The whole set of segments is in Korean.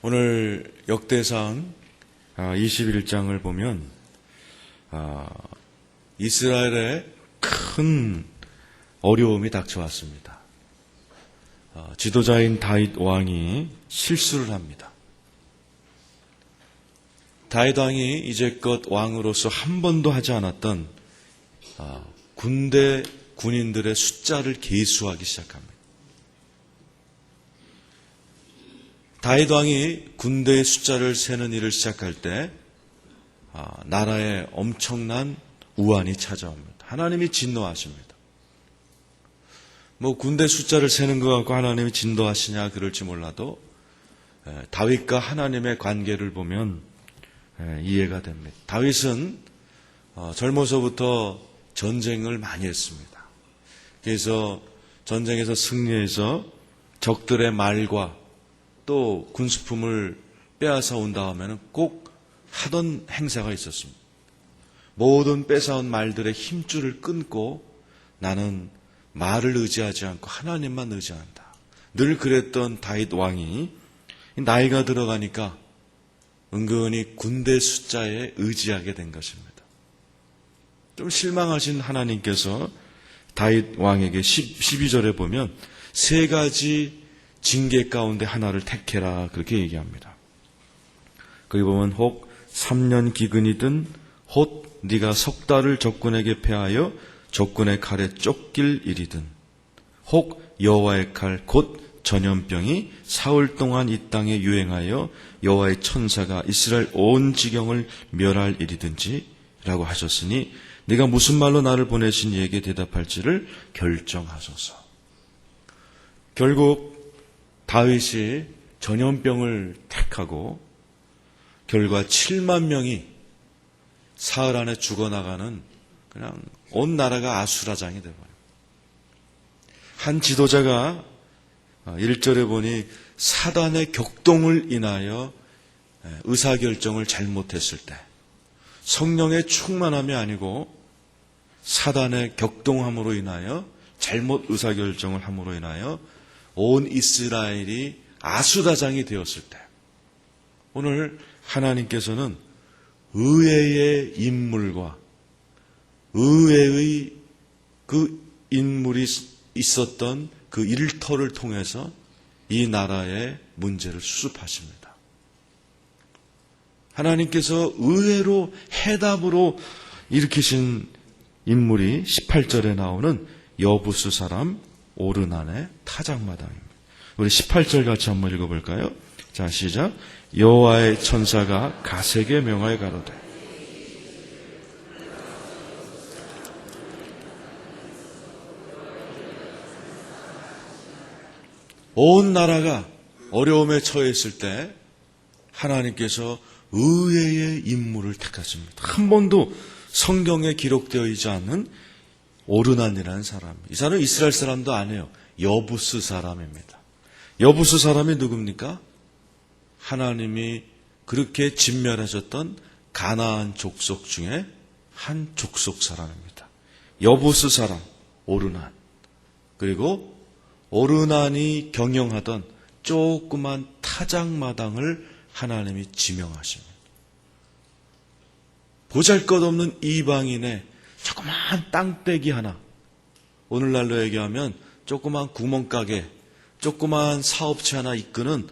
오늘 역대상 21장을 보면 이스라엘에 큰 어려움이 닥쳐왔습니다. 지도자인 다윗 왕이 실수를 합니다. 다윗 왕이 이제껏 왕으로서 한 번도 하지 않았던 군대 군인들의 숫자를 계수하기 시작합니다. 다윗 왕이 군대의 숫자를 세는 일을 시작할 때 나라에 엄청난 우환이 찾아옵니다. 하나님이 진노하십니다. 군대 숫자를 세는 것 같고 하나님이 진노하시냐 그럴지 몰라도 다윗과 하나님의 관계를 보면 이해가 됩니다. 다윗은 젊어서부터 전쟁을 많이 했습니다. 그래서 전쟁에서 승리해서 적들의 말과 또 군수품을 빼앗아 온 다음에는 꼭 하던 행사가 있었습니다. 모든 뺏어온 말들의 힘줄을 끊고 나는 말을 의지하지 않고 하나님만 의지한다. 늘 그랬던 다윗 왕이 나이가 들어가니까 은근히 군대 숫자에 의지하게 된 것입니다. 좀 실망하신 하나님께서 다윗 왕에게 12절에 보면 세 가지 징계 가운데 하나를 택해라 그렇게 얘기합니다. 거기 보면 혹 3년 기근이든 혹 네가 석 달을 적군에게 패하여 적군의 칼에 쫓길 일이든 혹 여호와의 칼 곧 전염병이 사흘 동안 이 땅에 유행하여 여호와의 천사가 이스라엘 온 지경을 멸할 일이든지 라고 하셨으니 네가 무슨 말로 나를 보내신 이에게 대답할지를 결정하소서. 결국 다윗이 전염병을 택하고 결과 7만 명이 사흘 안에 죽어나가는 그냥 온 나라가 아수라장이 되어버려요. 한 지도자가 1절에 보니 사단의 격동을 인하여 의사결정을 잘못했을 때 성령의 충만함이 아니고 사단의 격동함으로 인하여 잘못 의사결정을 함으로 인하여 온 이스라엘이 아수라장이 되었을 때 오늘 하나님께서는 의외의 인물과 의외의 그 인물이 있었던 그 일터를 통해서 이 나라의 문제를 수습하십니다. 하나님께서 의외로 해답으로 일으키신 인물이 18절에 나오는 여부스 사람 오르난의 타작마당입니다. 우리 18절 같이 한번 읽어볼까요? 자, 시작. 여호와의 천사가 갓에게 명하여 가로되 온 나라가 어려움에 처했을 때 하나님께서 의외의 인물을 택하십니다. 한 번도 성경에 기록되어 있지 않는 오르난이라는 사람. 이 사람은 이스라엘 사람도 아니에요. 여부스 사람입니다. 여부스 사람이 누굽니까? 하나님이 그렇게 진멸하셨던 가나안 족속 중에 한 족속 사람입니다. 여부스 사람 오르난. 그리고 오르난이 경영하던 조그만 타작마당을 하나님이 지명하십니다. 보잘것없는 이방인의 조그만 땅떼기 하나, 오늘날로 얘기하면 조그만 구멍가게, 조그만 사업체 하나 이끄는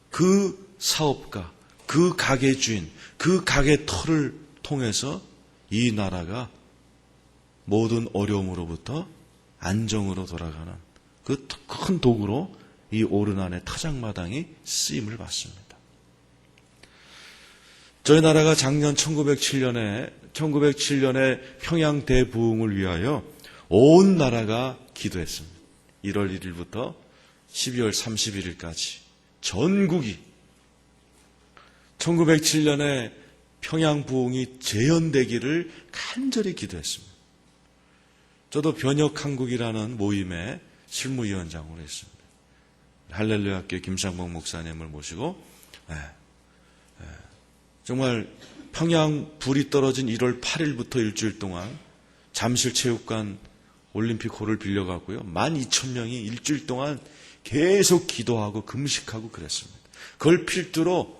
그 사업가, 그 가게 주인, 그 가게 터를 통해서 이 나라가 모든 어려움으로부터 안정으로 돌아가는 그 큰 도구로 이 오르난의 타작마당이 쓰임을 받습니다. 저희 나라가 작년 1907년에 평양 대부흥을 위하여 온 나라가 기도했습니다. 1월 1일부터 12월 31일까지 전국이 1907년에 평양 부흥이 재현되기를 간절히 기도했습니다. 저도 변혁한국이라는 모임의 실무위원장으로 했습니다. 할렐루야 학교 김상복 목사님을 모시고 정말 평양 불이 떨어진 1월 8일부터 일주일 동안 잠실체육관 올림픽홀을 빌려갔고요. 12,000명이 일주일 동안 계속 기도하고 금식하고 그랬습니다. 그걸 필두로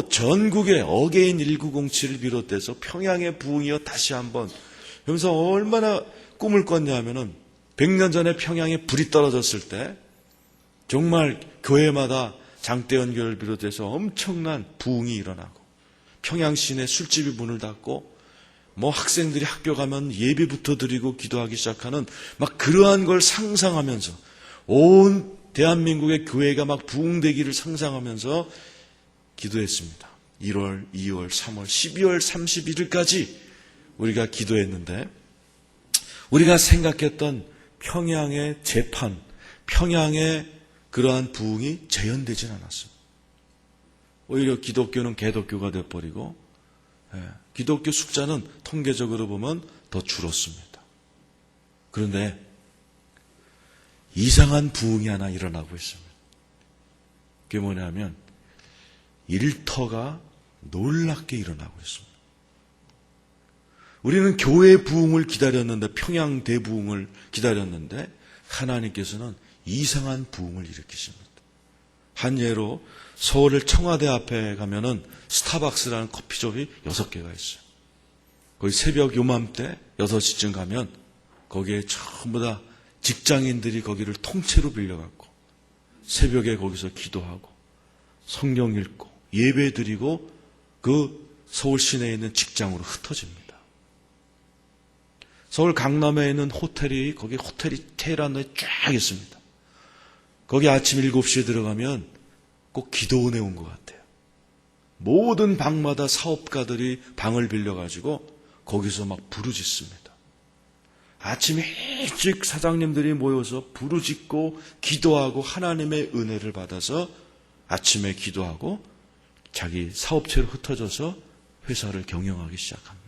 전국의 어게인 1907을 비롯해서 평양의 부흥이여 다시 한번, 그러면서 얼마나 꿈을 꿨냐면은 100년 전에 평양에 불이 떨어졌을 때 정말 교회마다 장대현 교회를 비롯해서 엄청난 부흥이 일어나고, 평양 시내 술집이 문을 닫고, 학생들이 학교 가면 예배부터 드리고 기도하기 시작하는 그러한 걸 상상하면서, 온 대한민국의 교회가 부흥되기를 상상하면서 기도했습니다. 1월, 2월, 3월, 12월 31일까지 우리가 기도했는데, 우리가 생각했던 평양의 재판, 평양의 그러한 부흥이 재현되진 않았습니다. 오히려 기독교는 개독교가 되어버리고, 기독교 숫자는 통계적으로 보면 더 줄었습니다. 그런데 이상한 부흥이 하나 일어나고 있습니다. 그게 뭐냐면 일터가 놀랍게 일어나고 있습니다. 우리는 교회의 부흥을 기다렸는데, 평양 대부흥을 기다렸는데, 하나님께서는 이상한 부흥을 일으키십니다. 한 예로 서울 청와대 앞에 가면은 스타벅스라는 커피숍이 6개가 있어요. 거기 새벽 요맘때 6시쯤 가면 거기에 전부 다 직장인들이 거기를 통째로 빌려갖고 새벽에 거기서 기도하고 성경 읽고 예배 드리고 그 서울 시내에 있는 직장으로 흩어집니다. 서울 강남에 있는 호텔이, 거기 호텔이 테헤란에 쫙 있습니다. 거기 아침 7시에 들어가면 꼭 기도원에 온 것 같아요. 모든 방마다 사업가들이 방을 빌려가지고 거기서 부르짖습니다. 아침에 일찍 사장님들이 모여서 부르짖고 기도하고 하나님의 은혜를 받아서 아침에 기도하고 자기 사업체로 흩어져서 회사를 경영하기 시작합니다.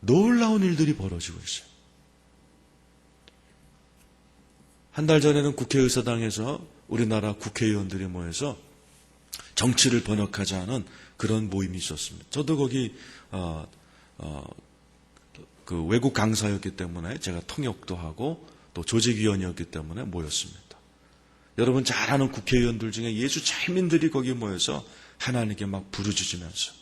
놀라운 일들이 벌어지고 있어요. 한 달 전에는 국회의사당에서 우리나라 국회의원들이 모여서 정치를 번역하자는 그런 모임이 있었습니다. 저도 거기 그 외국 강사였기 때문에 제가 통역도 하고 또 조직위원이었기 때문에 모였습니다. 여러분 잘 아는 국회의원들 중에 예수 잘민들이 거기 모여서 하나님께 부르짖으면서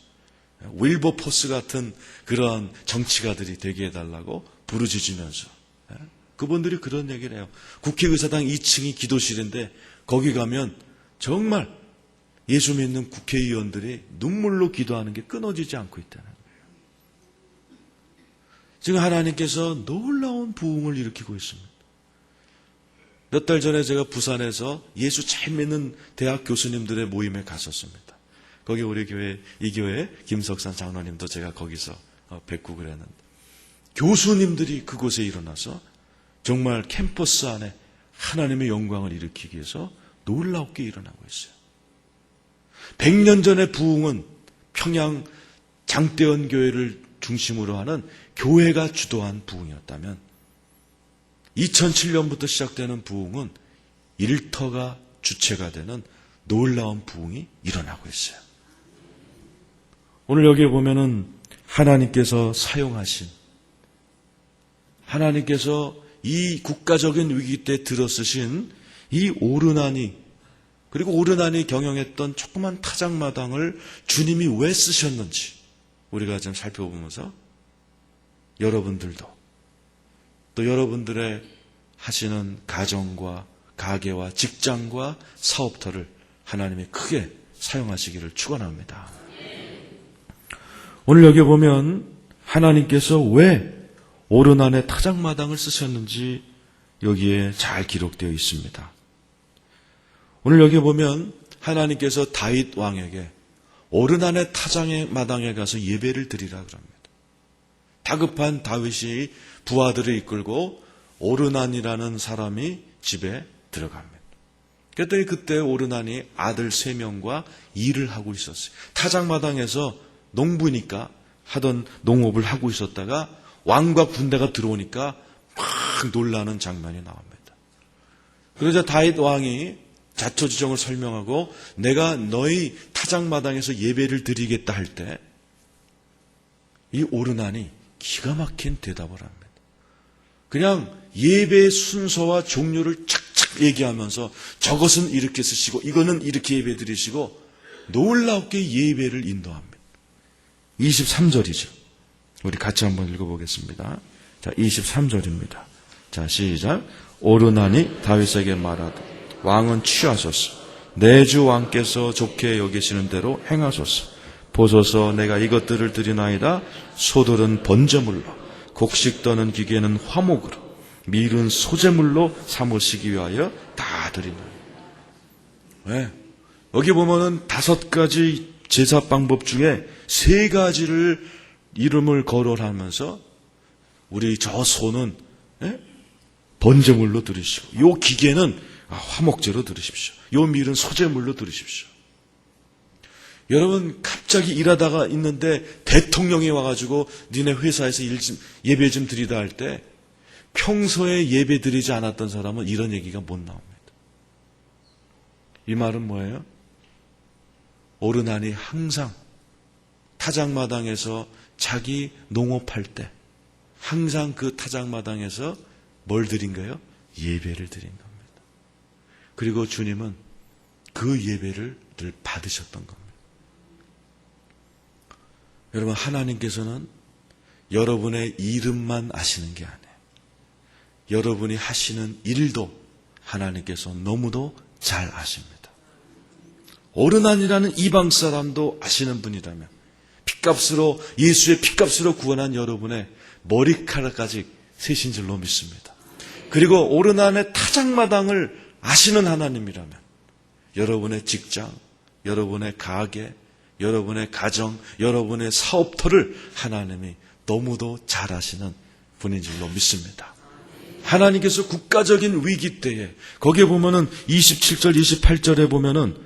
윌버포스 같은 그런 정치가들이 되게 해달라고 부르짖으면서, 그분들이 그런 얘기를 해요. 국회의사당 2층이 기도실인데 거기 가면 정말 예수 믿는 국회의원들이 눈물로 기도하는 게 끊어지지 않고 있다는 거예요. 지금 하나님께서 놀라운 부흥을 일으키고 있습니다. 몇 달 전에 제가 부산에서 예수 잘 믿는 대학 교수님들의 모임에 갔었습니다. 거기 우리 교회, 이 교회 김석산 장로님도 제가 거기서 뵙고 그랬는데, 교수님들이 그곳에 일어나서 정말 캠퍼스 안에 하나님의 영광을 일으키기 위해서 놀랍게 일어나고 있어요. 100년 전의 부흥은 평양 장대현 교회를 중심으로 하는 교회가 주도한 부흥이었다면, 2007년부터 시작되는 부흥은 일터가 주체가 되는 놀라운 부흥이 일어나고 있어요. 오늘 여기에 보면은 하나님께서 사용하신, 하나님께서 이 국가적인 위기 때 들어쓰신 이 오르나니, 그리고 오르나니 경영했던 조그만 타작마당을 주님이 왜 쓰셨는지 우리가 좀 살펴보면서 여러분들도 또 여러분들의 하시는 가정과 가게와 직장과 사업터를 하나님이 크게 사용하시기를 축원합니다. 오늘 여기 보면 하나님께서 왜 오르난의 타작마당을 쓰셨는지 여기에 잘 기록되어 있습니다. 오늘 여기 보면 하나님께서 다윗 왕에게 오르난의 타작마당에 가서 예배를 드리라 그럽니다. 다급한 다윗이 부하들을 이끌고 오르난이라는 사람이 집에 들어갑니다. 그랬더니 그때 오르난이 아들 3명과 일을 하고 있었어요. 타작마당에서 농부니까 하던 농업을 하고 있었다가 왕과 군대가 들어오니까 막 놀라는 장면이 나옵니다. 그러자 다윗 왕이 자초지종을 설명하고 내가 너희 타작마당에서 예배를 드리겠다 할 때 이 오르난이 기가 막힌 대답을 합니다. 그냥 예배의 순서와 종류를 착착 얘기하면서 저것은 이렇게 쓰시고 이거는 이렇게 예배 드리시고 놀랍게 예배를 인도합니다. 23절이죠. 우리 같이 한번 읽어보겠습니다. 자, 23절입니다. 자, 시작. 오르나니 다윗에게 말하되 왕은 취하소서. 내 주 왕께서 좋게 여기시는 대로 행하소서. 보소서 내가 이것들을 드리나이다. 소들은 번제물로, 곡식 떠는 기계는 화목으로, 밀은 소제물로 삼으시기 위하여 다 드리나이다. 왜? 여기 보면은 5가지 제사 방법 중에 3가지를 이름을 거론하면서 우리 저 소는 번제물로 드리시고, 요 기계는 화목제로 드리십시오. 요 밀은 소제물로 드리십시오. 여러분, 갑자기 일하다가 있는데 대통령이 와가지고 니네 회사에서 예배 좀 드리다 할 때 평소에 예배 드리지 않았던 사람은 이런 얘기가 못 나옵니다. 이 말은 뭐예요? 오르나니 항상 타작마당에서 자기 농업할 때 항상 그 타작마당에서 뭘 드린 거예요? 예배를 드린 겁니다. 그리고 주님은 그 예배를 늘 받으셨던 겁니다. 여러분, 하나님께서는 여러분의 이름만 아시는 게 아니에요. 여러분이 하시는 일도 하나님께서 너무도 잘 아십니다. 오르난이라는 이방 사람도 아시는 분이라면 핏값으로, 예수의 핏값으로 구원한 여러분의 머리카락까지 세신 줄로 믿습니다. 그리고 오르난의 타작마당을 아시는 하나님이라면 여러분의 직장, 여러분의 가게, 여러분의 가정, 여러분의 사업터를 하나님이 너무도 잘 아시는 분인 줄로 믿습니다. 하나님께서 국가적인 위기 때에, 거기에 보면은 27절, 28절에 보면은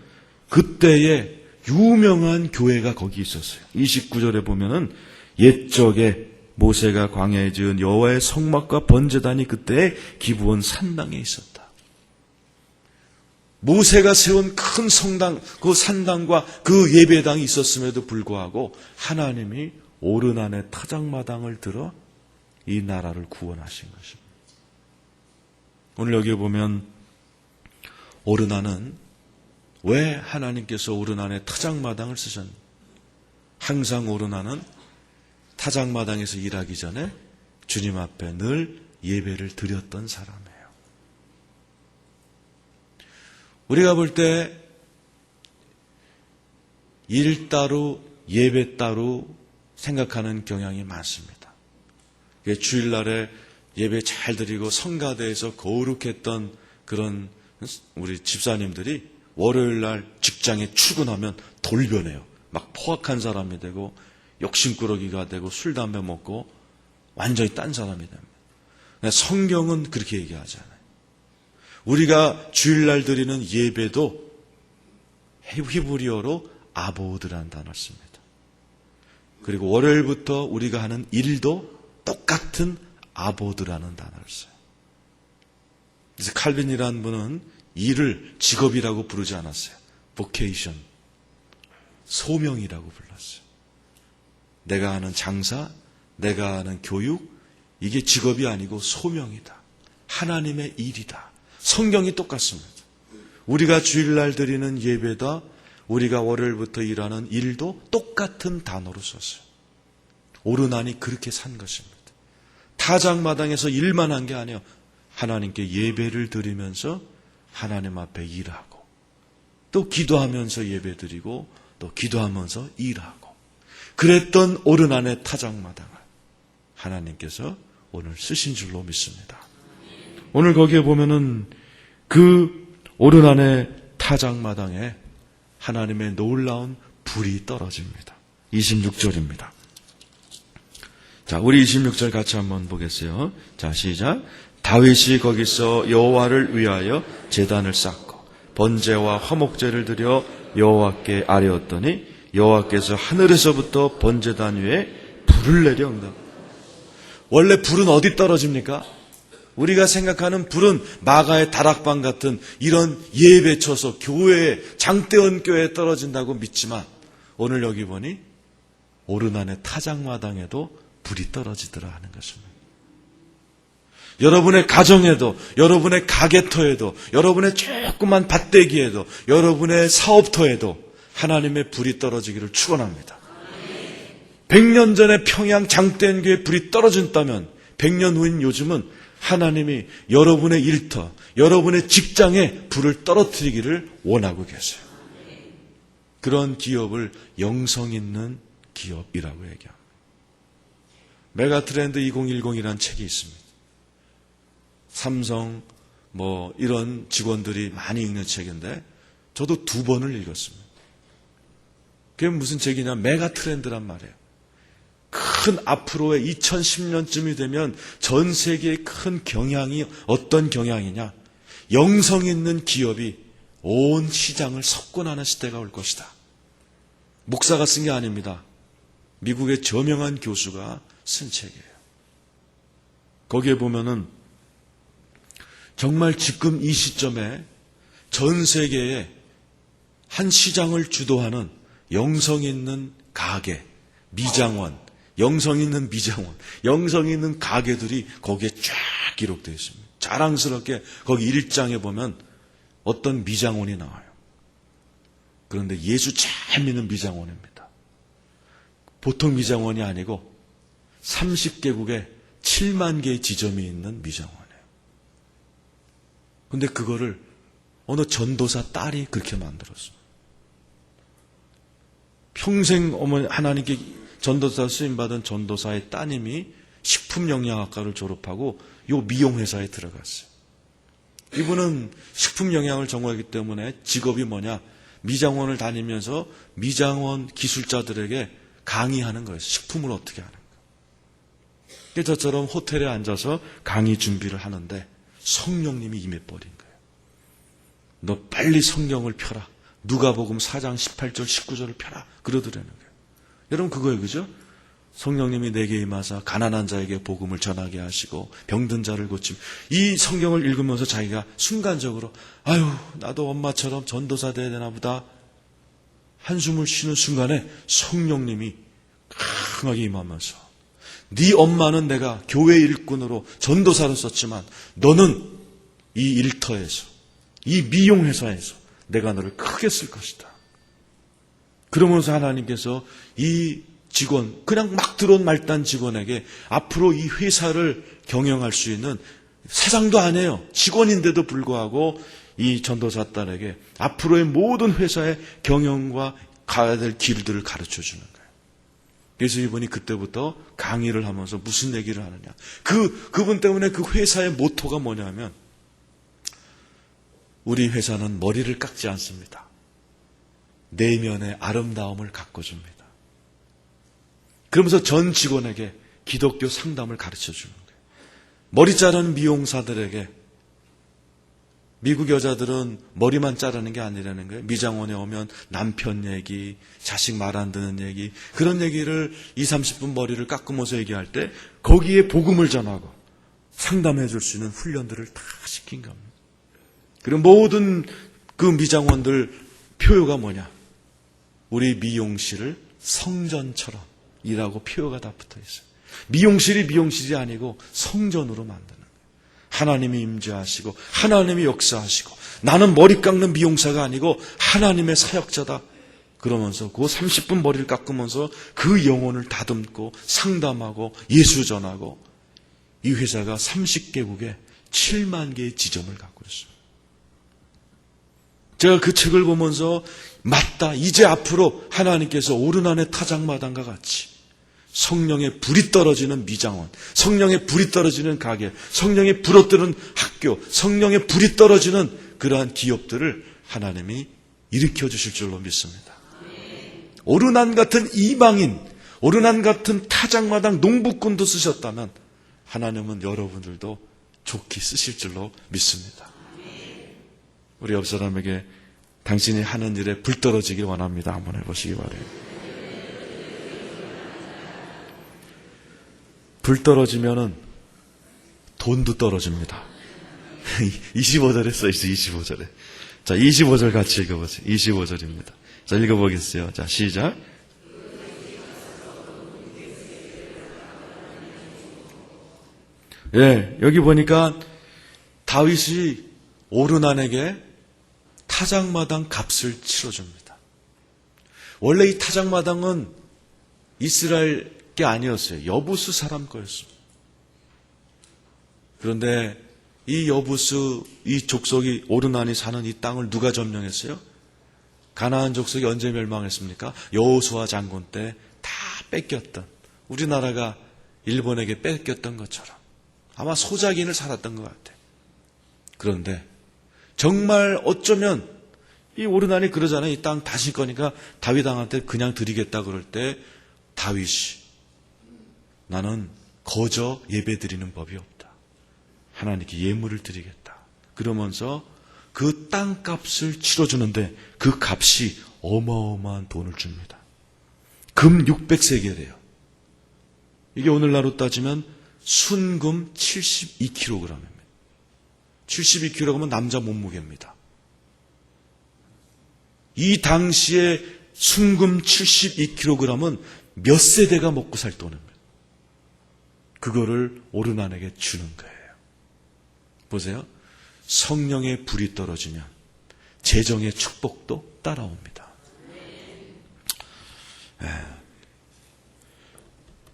그때에 유명한 교회가 거기 있었어요. 29절에 보면은 옛적에 모세가 광야에 지은 여호와의 성막과 번제단이 그때에 기브온 산당에 있었다. 모세가 세운 큰 성당, 그 산당과 그 예배당이 있었음에도 불구하고 하나님이 오르난의 타작마당을 들어 이 나라를 구원하신 것입니다. 오늘 여기에 보면 오르난은 왜 하나님께서 오르난의 타작마당을 쓰셨는가? 항상 오르난은 타작마당에서 일하기 전에 주님 앞에 늘 예배를 드렸던 사람이에요. 우리가 볼 때 일 따로 예배 따로 생각하는 경향이 많습니다. 주일날에 예배 잘 드리고 성가대에서 거룩했던 그런 우리 집사님들이 월요일날 직장에 출근하면 돌변해요. 막 포악한 사람이 되고 욕심꾸러기가 되고 술 담배 먹고 완전히 딴 사람이 됩니다. 성경은 그렇게 얘기하잖아요. 우리가 주일날 드리는 예배도 히브리어로 아보드라는 단어를 씁니다. 그리고 월요일부터 우리가 하는 일도 똑같은 아보드라는 단어를 써요. 그래서 칼빈이라는 분은 일을 직업이라고 부르지 않았어요. vocation, 소명이라고 불렀어요. 내가 하는 장사, 내가 하는 교육, 이게 직업이 아니고 소명이다. 하나님의 일이다. 성경이 똑같습니다. 우리가 주일날 드리는 예배다, 우리가 월요일부터 일하는 일도 똑같은 단어로 썼어요. 오르난이 그렇게 산 것입니다. 타작마당에서 일만 한 게 아니에요. 하나님께 예배를 드리면서 하나님 앞에 일하고, 또 기도하면서 예배 드리고, 또 기도하면서 일하고, 그랬던 오르난의 타작마당을 하나님께서 오늘 쓰신 줄로 믿습니다. 오늘 거기에 보면은 그 오르난의 타작마당에 하나님의 놀라운 불이 떨어집니다. 26절입니다. 자, 우리 26절 같이 한번 보겠어요. 자, 시작. 다윗이 거기서 여호와를 위하여 제단을 쌓고 번제와 화목제를 드려 여호와께 아뢰었더니 여호와께서 하늘에서부터 번제단 위에 불을 내려 응답. 원래 불은 어디 떨어집니까? 우리가 생각하는 불은 마가의 다락방 같은 이런 예배 쳐서 교회에, 장대원 교회에 떨어진다고 믿지만 오늘 여기 보니 오르난의 타작마당에도 불이 떨어지더라 하는 것입니다. 여러분의 가정에도, 여러분의 가게터에도, 여러분의 조그만 밭대기에도, 여러분의 사업터에도 하나님의 불이 떨어지기를 축원합니다. 100년 전에 평양 장대교회 불이 떨어졌다면 100년 후인 요즘은 하나님이 여러분의 일터, 여러분의 직장에 불을 떨어뜨리기를 원하고 계세요. 그런 기업을 영성 있는 기업이라고 얘기합니다. 메가트렌드 2010이라는 책이 있습니다. 삼성 이런 직원들이 많이 읽는 책인데 저도 2번을 읽었습니다. 그게 무슨 책이냐? 메가트렌드란 말이에요. 큰 앞으로의 2010년쯤이 되면 전 세계의 큰 경향이 어떤 경향이냐? 영성 있는 기업이 온 시장을 석권하는 시대가 올 것이다. 목사가 쓴 게 아닙니다. 미국의 저명한 교수가 쓴 책이에요. 거기에 보면은 정말 지금 이 시점에 전 세계에 한 시장을 주도하는 영성 있는 가게, 미장원, 영성 있는 미장원, 영성 있는 가게들이 거기에 쫙 기록되어 있습니다. 자랑스럽게 거기 1장에 보면 어떤 미장원이 나와요. 그런데 예수 잘 믿는 미장원입니다. 보통 미장원이 아니고 30개국에 7만 개의 지점이 있는 미장원이에요. 근데 그거를 어느 전도사 딸이 그렇게 만들었어요. 평생 어머니 하나님께 전도사 수임받은 전도사의 따님이 식품영양학과를 졸업하고 요 미용회사에 들어갔어요. 이분은 식품영양을 전공하기 때문에 직업이 뭐냐? 미장원을 다니면서 미장원 기술자들에게 강의하는 거예요. 식품을 어떻게 하는가. 저처럼 호텔에 앉아서 강의 준비를 하는데 성령님이 임해버린 거예요. 너 빨리 성경을 펴라. 누가복음 4장 18절 19절을 펴라. 그러더라는 거예요. 여러분 그거예요. 그죠? 성령님이 내게 임하사 가난한 자에게 복음을 전하게 하시고 병든 자를 고침. 이 성경을 읽으면서 자기가 순간적으로 아유 나도 엄마처럼 전도사 돼야 되나 보다. 한숨을 쉬는 순간에 성령님이 강하게 임하면서 네 엄마는 내가 교회 일꾼으로 전도사로 썼지만 너는 이 일터에서 이 미용회사에서 내가 너를 크게 쓸 것이다. 그러면서 하나님께서 이 직원, 그냥 막 들어온 말단 직원에게 앞으로 이 회사를 경영할 수 있는 사장도 아니에요. 직원인데도 불구하고 이 전도사 딸에게 앞으로의 모든 회사의 경영과 가야 될 길들을 가르쳐 주는 거예요. 그래서 이분이 그때부터 강의를 하면서 무슨 얘기를 하느냐. 그분 때문에 그 회사의 모토가 뭐냐면 우리 회사는 머리를 깎지 않습니다. 내면의 아름다움을 가꿔줍니다. 그러면서 전 직원에게 기독교 상담을 가르쳐 주는 거예요. 머리 자르는 미용사들에게 미국 여자들은 머리만 자르는 게 아니라는 거예요. 미장원에 오면 남편 얘기, 자식 말 안 듣는 얘기, 그런 얘기를 20-30분 머리를 깎으면서 얘기할 때 거기에 복음을 전하고 상담해 줄 수 있는 훈련들을 다 시킨 겁니다. 그리고 모든 그 미장원들 표어가 뭐냐? 우리 미용실을 성전처럼 이라고 표어가 다 붙어 있어요. 미용실이 미용실이 아니고 성전으로 만드는 거예요. 하나님이 임재하시고 하나님이 역사하시고 나는 머리 깎는 미용사가 아니고 하나님의 사역자다. 그러면서 그 30분 머리를 깎으면서 그 영혼을 다듬고 상담하고 예수 전하고 이 회사가 30개국에 7만 개의 지점을 갖고 있어요. 제가 그 책을 보면서 맞다. 이제 앞으로 하나님께서 오르난의 타작마당과 같이 성령의 불이 떨어지는 미장원, 성령의 불이 떨어지는 가게, 성령의 불이 떨어지는 학교, 성령의 불이 떨어지는 그러한 기업들을 하나님이 일으켜 주실 줄로 믿습니다. 오르난 같은 이방인, 오르난 같은 타작마당 농부꾼도 쓰셨다면 하나님은 여러분들도 좋게 쓰실 줄로 믿습니다. 우리 옆 사람에게 당신이 하는 일에 불 떨어지길 원합니다. 한번 해보시기 바래요. 불 떨어지면은 돈도 떨어집니다. 25절에 써있어요. 25절에. 자, 25절 같이 읽어보세요. 25절입니다. 자, 읽어보겠어요. 자, 시작. 예, 여기 보니까 다윗이 오르난에게 타작마당 값을 치러줍니다. 원래 이 타작마당은 이스라엘 게 아니었어요. 여부수 사람 거였습니다. 그런데 이 여부수, 이 족속이 오르난이 사는 이 땅을 누가 점령했어요? 가나안 족속이 언제 멸망했습니까? 여호수아 장군 때 다 뺏겼던, 우리나라가 일본에게 뺏겼던 것처럼 아마 소작인을 살았던 것 같아요. 그런데 정말 어쩌면 이 오르난이 그러잖아요. 이 땅 다시 거니까 다윗 왕한테 그냥 드리겠다 그럴 때 다윗이 나는 거저 예배 드리는 법이 없다. 하나님께 예물을 드리겠다. 그러면서 그 땅값을 치러주는데 그 값이 어마어마한 돈을 줍니다. 금 600세겔이에요. 이게 오늘날로 따지면 순금 72kg입니다. 72kg은 남자 몸무게입니다. 이 당시에 순금 72kg은 몇 세대가 먹고 살 돈입니다. 그거를 오르난에게 주는 거예요. 보세요. 성령의 불이 떨어지면 재정의 축복도 따라옵니다.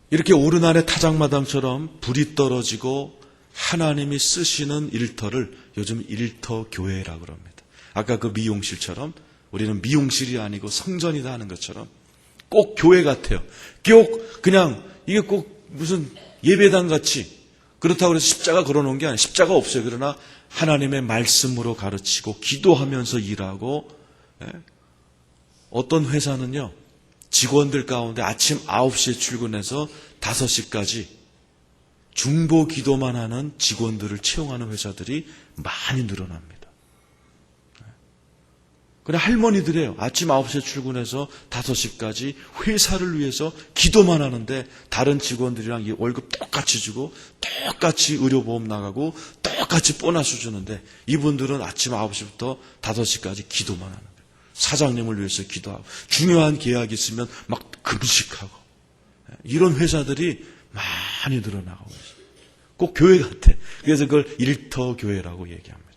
이렇게 오르난의 타작마당처럼 불이 떨어지고 하나님이 쓰시는 일터를 요즘 일터교회라고 합니다. 아까 그 미용실처럼 우리는 미용실이 아니고 성전이다 하는 것처럼 꼭 교회 같아요. 꼭 그냥 이게 꼭 무슨 예배당 같이 그렇다고 해서 십자가 걸어놓은 게 아니에요. 십자가 없어요. 그러나 하나님의 말씀으로 가르치고 기도하면서 일하고, 어떤 회사는요 직원들 가운데 아침 9시에 출근해서 5시까지 중보 기도만 하는 직원들을 채용하는 회사들이 많이 늘어납니다. 그래 할머니들이에요. 아침 9시에 출근해서 5시까지 회사를 위해서 기도만 하는데 다른 직원들이랑 월급 똑같이 주고 똑같이 의료보험 나가고 똑같이 보너스 주는데 이분들은 아침 9시부터 5시까지 기도만 하는 거예요. 사장님을 위해서 기도하고 중요한 계약이 있으면 막 금식하고 이런 회사들이 많이 늘어나고 있어요. 꼭 교회 같아. 그래서 그걸 일터교회라고 얘기합니다.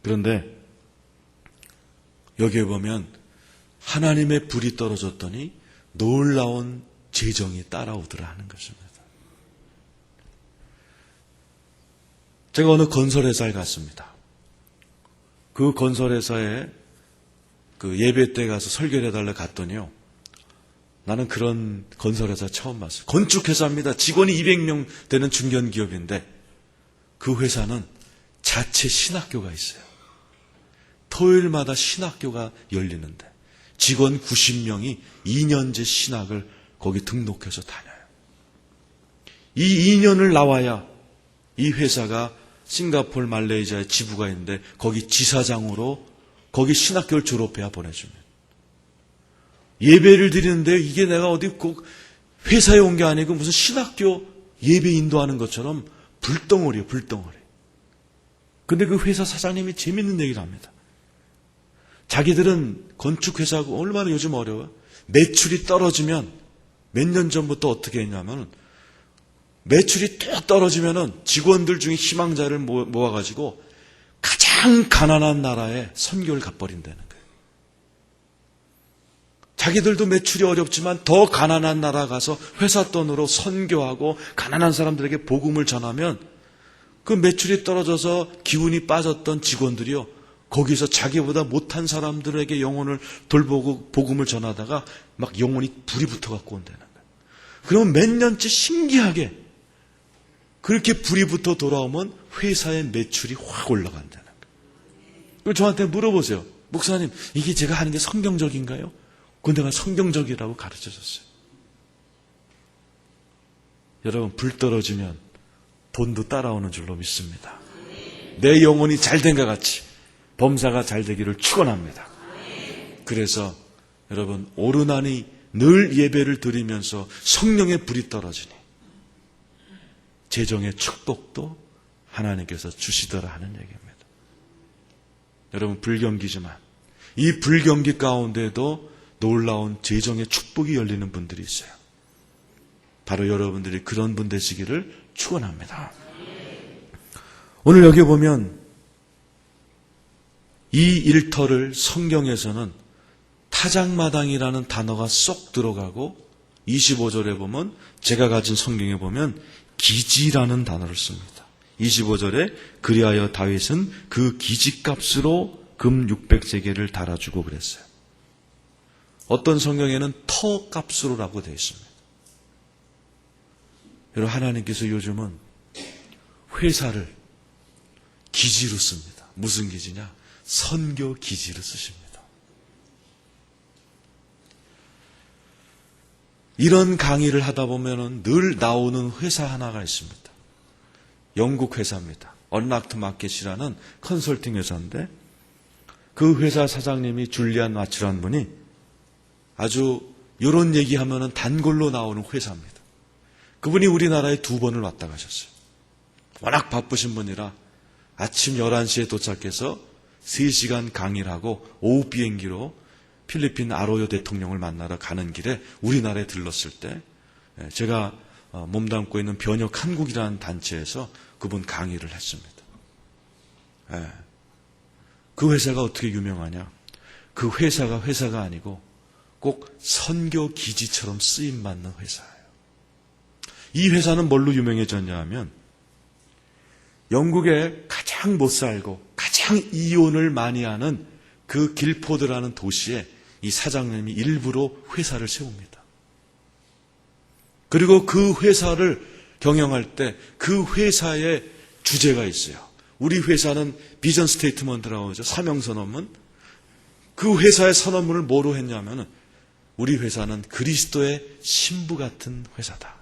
그런데 여기에 보면 하나님의 불이 떨어졌더니 놀라운 재정이 따라오더라 하는 것입니다. 제가 어느 건설회사에 갔습니다. 그 건설회사에 그 예배 때 가서 설교를 해달라 갔더니요. 나는 그런 건설회사 처음 봤어요. 건축회사입니다. 직원이 200명 되는 중견기업인데 그 회사는 자체 신학교가 있어요. 토요일마다 신학교가 열리는데 직원 90명이 2년제 신학을 거기 등록해서 다녀요. 이 2년을 나와야 이 회사가 싱가포르, 말레이시아에 지부가 있는데 거기 지사장으로 거기 신학교를 졸업해야 보내줍니다. 예배를 드리는데 이게 내가 어디 꼭 회사에 온 게 아니고 무슨 신학교 예배 인도하는 것처럼 불덩어리예요, 불덩어리. 근데 그 회사 사장님이 재밌는 얘기를 합니다. 자기들은 건축회사고 얼마나 요즘 어려워요. 매출이 떨어지면 몇 년 전부터 어떻게 했냐면 매출이 뚝 떨어지면은 직원들 중에 희망자를 모아가지고 가장 가난한 나라에 선교를 가버린다는 거예요. 자기들도 매출이 어렵지만 더 가난한 나라 가서 회사 돈으로 선교하고 가난한 사람들에게 복음을 전하면 그 매출이 떨어져서 기운이 빠졌던 직원들이요. 거기서 자기보다 못한 사람들에게 영혼을 돌보고 복음을 전하다가 막 영혼이 불이 붙어갖고 온다는 거예요. 그러면 몇 년째 신기하게 그렇게 불이 붙어 돌아오면 회사의 매출이 확 올라간다는 거예요. 저한테 물어보세요. 목사님, 이게 제가 하는 게 성경적인가요? 그건 내가 성경적이라고 가르쳐줬어요. 여러분, 불 떨어지면 돈도 따라오는 줄로 믿습니다. 내 영혼이 잘된 것 같이 범사가 잘 되기를 축원합니다. 그래서 여러분 오르난이 늘 예배를 드리면서 성령의 불이 떨어지니 재정의 축복도 하나님께서 주시더라 하는 얘기입니다. 여러분 불경기지만 이 불경기 가운데도 놀라운 재정의 축복이 열리는 분들이 있어요. 바로 여러분들이 그런 분 되시기를 축원합니다. 오늘 여기 보면 이 일터를 성경에서는 타작마당이라는 단어가 쏙 들어가고 25절에 보면 제가 가진 성경에 보면 기지라는 단어를 씁니다. 25절에 그리하여 다윗은 그 기지값으로 금 600세겔을 달아주고 그랬어요. 어떤 성경에는 터 값으로라고 되어 있습니다. 여러분, 하나님께서 요즘은 회사를 기지로 씁니다. 무슨 기지냐? 선교 기지로 쓰십니다. 이런 강의를 하다 보면 늘 나오는 회사 하나가 있습니다. 영국 회사입니다. 언락트 마켓이라는 컨설팅 회사인데 그 회사 사장님이 줄리안 마츠라는 분이 아주 이런 얘기하면 단골로 나오는 회사입니다. 그분이 우리나라에 2번을 왔다 가셨어요. 워낙 바쁘신 분이라 아침 11시에 도착해서 3시간 강의를 하고 오후 비행기로 필리핀 아로요 대통령을 만나러 가는 길에 우리나라에 들렀을 때 제가 몸담고 있는 변혁 한국이라는 단체에서 그분 강의를 했습니다. 그 회사가 어떻게 유명하냐? 그 회사가 아니고 꼭 선교 기지처럼 쓰임받는 회사예요. 이 회사는 뭘로 유명해졌냐 하면 영국에 가장 못 살고 가장 이혼을 많이 하는 그 길포드라는 도시에 이 사장님이 일부러 회사를 세웁니다. 그리고 그 회사를 경영할 때 그 회사의 주제가 있어요. 우리 회사는 비전 스테이트먼트라고 하죠. 사명선언문. 그 회사의 선언문을 뭐로 했냐면 우리 회사는 그리스도의 신부 같은 회사다.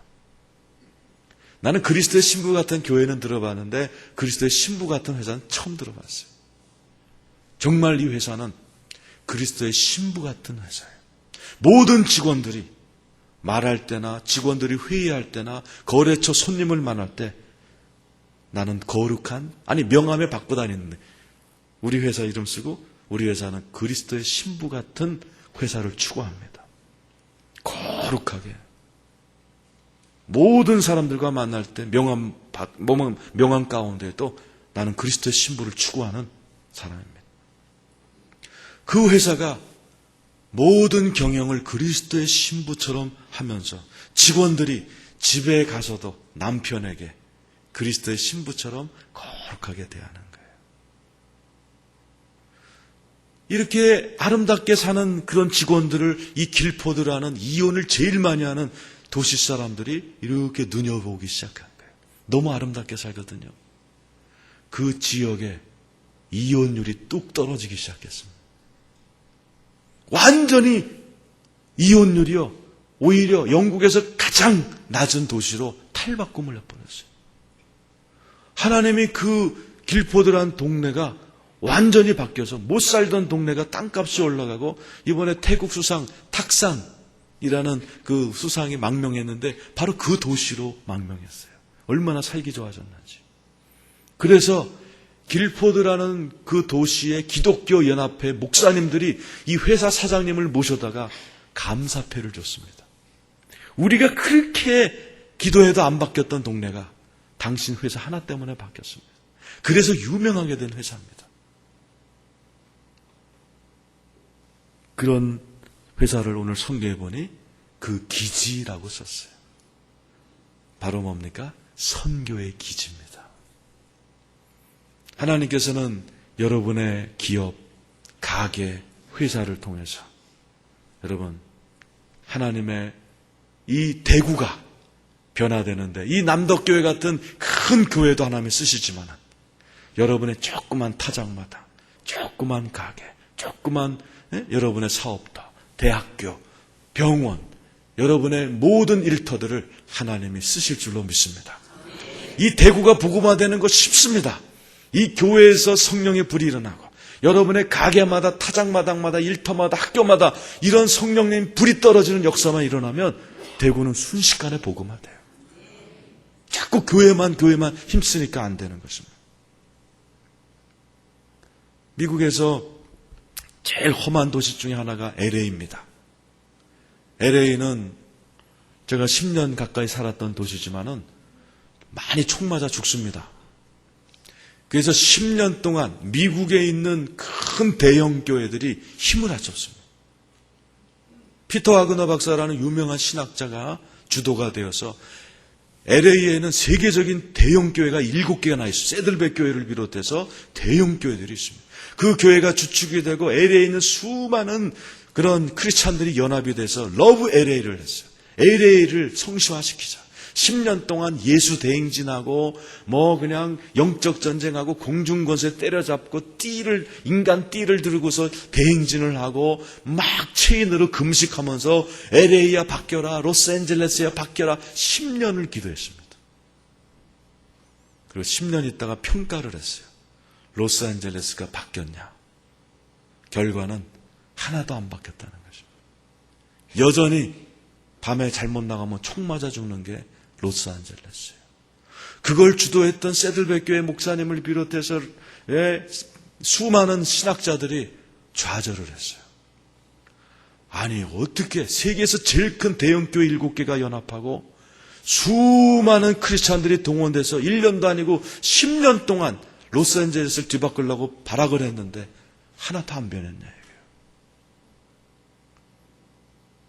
나는 그리스도의 신부 같은 교회는 들어봤는데 그리스도의 신부 같은 회사는 처음 들어봤어요. 정말 이 회사는 그리스도의 신부 같은 회사예요. 모든 직원들이 말할 때나 직원들이 회의할 때나 거래처 손님을 만날 때 나는 거룩한, 명함에 받고 다니는데 우리 회사 이름 쓰고 우리 회사는 그리스도의 신부 같은 회사를 추구합니다. 거룩하게. 모든 사람들과 만날 때 명함 가운데에도 나는 그리스도의 신부를 추구하는 사람입니다. 그 회사가 모든 경영을 그리스도의 신부처럼 하면서 직원들이 집에 가서도 남편에게 그리스도의 신부처럼 거룩하게 대하는 거예요. 이렇게 아름답게 사는 그런 직원들을 이 길포드라는 이혼을 제일 많이 하는 도시 사람들이 이렇게 눈여보기 시작한 거예요. 너무 아름답게 살거든요. 그 지역에 이혼율이 뚝 떨어지기 시작했습니다. 완전히 이혼율이요. 오히려 영국에서 가장 낮은 도시로 탈바꿈을 해버렸어요. 하나님이 그 길포드라는 동네가 완전히 바뀌어서 못 살던 동네가 땅값이 올라가고 이번에 태국 수상 탁산이라는 그 수상이 망명했는데 바로 그 도시로 망명했어요. 얼마나 살기 좋아졌는지. 그래서 길포드라는 그 도시의 기독교 연합회 목사님들이 이 회사 사장님을 모셔다가 감사패를 줬습니다. 우리가 그렇게 기도해도 안 바뀌었던 동네가 당신 회사 하나 때문에 바뀌었습니다. 그래서 유명하게 된 회사입니다. 그런 회사를 오늘 성경에 보니 그 기지라고 썼어요. 바로 뭡니까? 선교의 기지입니다. 하나님께서는 여러분의 기업, 가게, 회사를 통해서 여러분 하나님의 이 대구가 변화되는데 이 남덕교회 같은 큰 교회도 하나님이 쓰시지만 여러분의 조그만 타작마다 조그만 가게, 조그만 여러분의 사업도, 대학교, 병원, 여러분의 모든 일터들을 하나님이 쓰실 줄로 믿습니다. 이 대구가 복음화되는 거 쉽습니다. 이 교회에서 성령의 불이 일어나고 여러분의 가게마다 타작마당마다 일터마다 학교마다 이런 성령님 불이 떨어지는 역사만 일어나면 대구는 순식간에 복음화돼요. 자꾸 교회만 힘쓰니까 안 되는 것입니다. 미국에서 제일 험한 도시 중에 하나가 LA입니다. LA는 제가 10년 가까이 살았던 도시지만은 많이 총 맞아 죽습니다. 그래서 10년 동안 미국에 있는 큰 대형 교회들이 힘을 합쳤습니다. 피터 와그너 박사라는 유명한 신학자가 주도가 되어서 LA에는 세계적인 대형 교회가 7개가 나 있어요. 세들백 교회를 비롯해서 대형 교회들이 있습니다. 그 교회가 주축이 되고 LA에 있는 수많은 그런 크리스찬들이 연합이 돼서 러브 LA를 했어요. LA를 성시화시키자. 10년 동안 예수 대행진하고 그냥 영적 전쟁하고 공중권세 때려잡고 인간 띠를 들고서 대행진을 하고 막 체인으로 금식하면서 LA야 바뀌어라, 로스앤젤레스야 바뀌어라 10년을 기도했습니다. 그리고 10년 있다가 평가를 했어요. 로스앤젤레스가 바뀌었냐? 결과는 하나도 안 바뀌었다는 것입니다. 여전히 밤에 잘못 나가면 총 맞아 죽는 게 로스앤젤레스예요. 그걸 주도했던 세들백 교회 목사님을 비롯해서 수많은 신학자들이 좌절을 했어요. 아니 어떻게 세계에서 제일 큰 대형 교회 7개가 연합하고 수많은 크리스찬들이 동원돼서 1년도 아니고 10년 동안 로스앤젤레스를 뒤바꾸려고 발악을 했는데 하나도 안 변했냐 이거예요.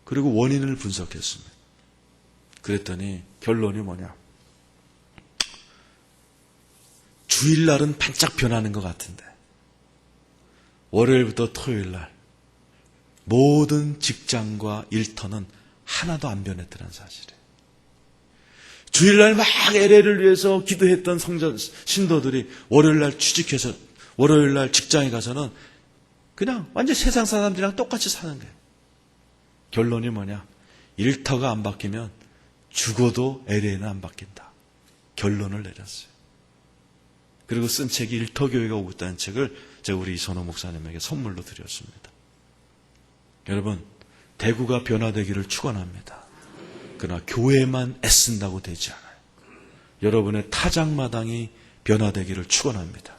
그리고 원인을 분석했습니다. 그랬더니 결론이 뭐냐? 주일날은 반짝 변하는 것 같은데 월요일부터 토요일날 모든 직장과 일터는 하나도 안 변했다는 사실이에요. 주일날 막 LA를 위해서 기도했던 신도들이 월요일날 취직해서 월요일날 직장에 가서는 그냥 완전 세상 사람들이랑 똑같이 사는 거예요. 결론이 뭐냐? 일터가 안 바뀌면 죽어도 LA는 안 바뀐다. 결론을 내렸어요. 그리고 쓴 책이 일터교회가 오고 있다는 책을 제가 우리 이선호 목사님에게 선물로 드렸습니다. 여러분, 대구가 변화되기를 축원합니다. 그러나 교회만 애쓴다고 되지 않아요. 여러분의 타작마당이 변화되기를 축원합니다.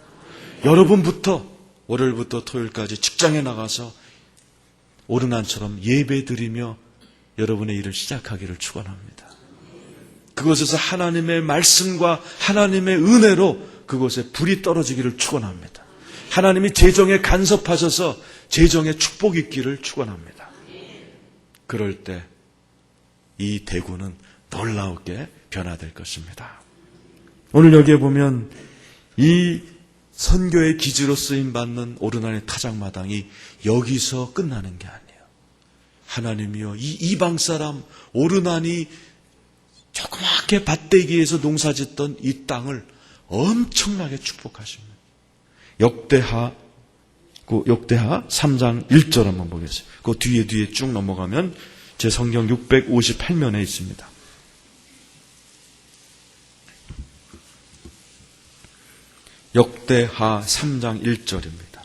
여러분부터 월요일부터 토요일까지 직장에 나가서 오르난처럼 예배드리며 여러분의 일을 시작하기를 축원합니다. 그곳에서 하나님의 말씀과 하나님의 은혜로 그곳에 불이 떨어지기를 축원합니다. 하나님이 재정에 간섭하셔서 재정에 축복이 있기를 축원합니다. 그럴 때 이 대구는 놀라우게 변화될 것입니다. 오늘 여기에 보면 이 선교의 기지로 쓰임받는 오르난의 타작마당이 여기서 끝나는 게 아니에요. 하나님이여 이 이방 사람 오르난이 조그맣게 밭대기에서 농사짓던 이 땅을 엄청나게 축복하십니다. 역대하 3장 1절 한번 보겠습니다. 그 뒤에 쭉 넘어가면 제 성경 658면에 있습니다. 역대하 3장 1절입니다.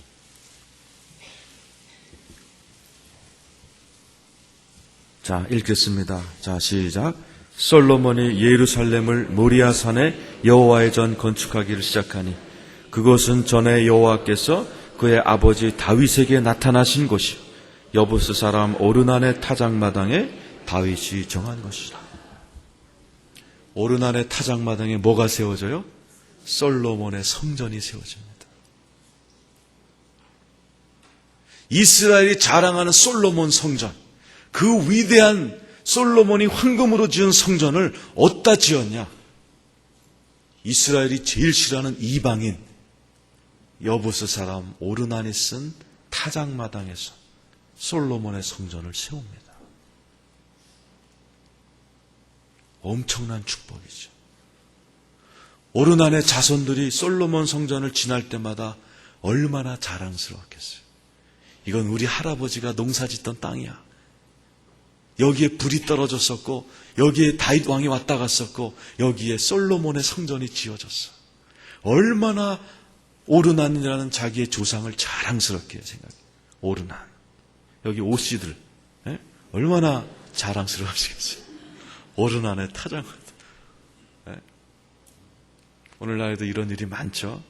자, 읽겠습니다. 자, 시작. 솔로몬이 예루살렘을 모리아산에 여호와의 전 건축하기를 시작하니 그곳은 전에 여호와께서 그의 아버지 다윗에게 나타나신 곳이요 여부스 사람 오르난의 타작마당에 다윗이 정한 것이다. 오르난의 타작마당에 뭐가 세워져요? 솔로몬의 성전이 세워집니다. 이스라엘이 자랑하는 솔로몬 성전, 그 위대한 솔로몬이 황금으로 지은 성전을 어디다 지었냐? 이스라엘이 제일 싫어하는 이방인 여부스 사람 오르난이 쓴 타작마당에서 솔로몬의 성전을 세웁니다. 엄청난 축복이죠. 오르난의 자손들이 솔로몬 성전을 지날 때마다 얼마나 자랑스러웠겠어요. 이건 우리 할아버지가 농사짓던 땅이야. 여기에 불이 떨어졌었고 여기에 다윗 왕이 왔다 갔었고 여기에 솔로몬의 성전이 지어졌어. 얼마나 오르난이라는 자기의 조상을 자랑스럽게 생각해요. 오르난. 여기 오씨들 얼마나 자랑스러우시겠어요. 오르난의 타작마당. 오늘날에도 이런 일이 많죠.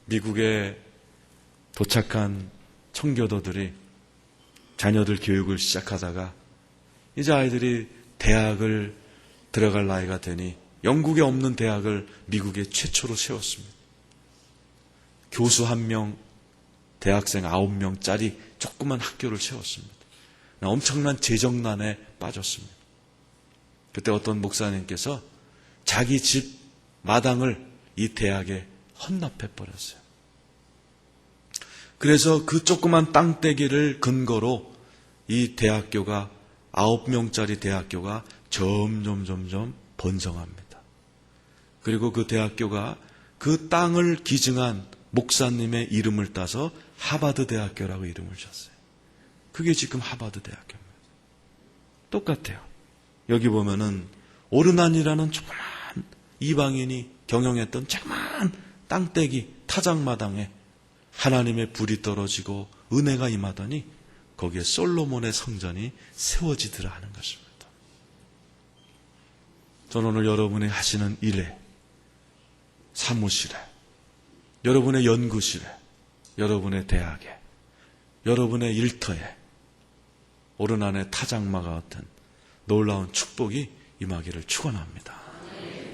미국에 도착한 청교도들이 자녀들 교육을 시작하다가 이제 아이들이 대학을 들어갈 나이가 되니 영국에 없는 대학을 미국에 최초로 세웠습니다. 교수 1명, 대학생 9명짜리 조그만 학교를 세웠습니다. 엄청난 재정난에 빠졌습니다. 그때 어떤 목사님께서 자기 집 마당을 이 대학에 헌납해버렸어요. 그래서 그 조그만 땅떼기를 근거로 이 대학교가 9명짜리 대학교가 점점 번성합니다. 그리고 그 대학교가 그 땅을 기증한 목사님의 이름을 따서 하버드 대학교라고 이름을 줬어요. 그게 지금 하버드 대학교입니다. 똑같아요. 여기 보면은 오르난이라는 조그만 이방인이 경영했던 조그만 땅떼기 타작마당에 하나님의 불이 떨어지고 은혜가 임하더니 거기에 솔로몬의 성전이 세워지더라 하는 것입니다. 저는 오늘 여러분이 하시는 일에, 사무실에, 여러분의 연구실에, 여러분의 대학에, 여러분의 일터에 오르난의 타작마가 같은 놀라운 축복이 임하기를 축원합니다.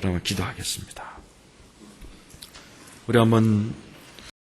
그러면 기도하겠습니다. 우리 한번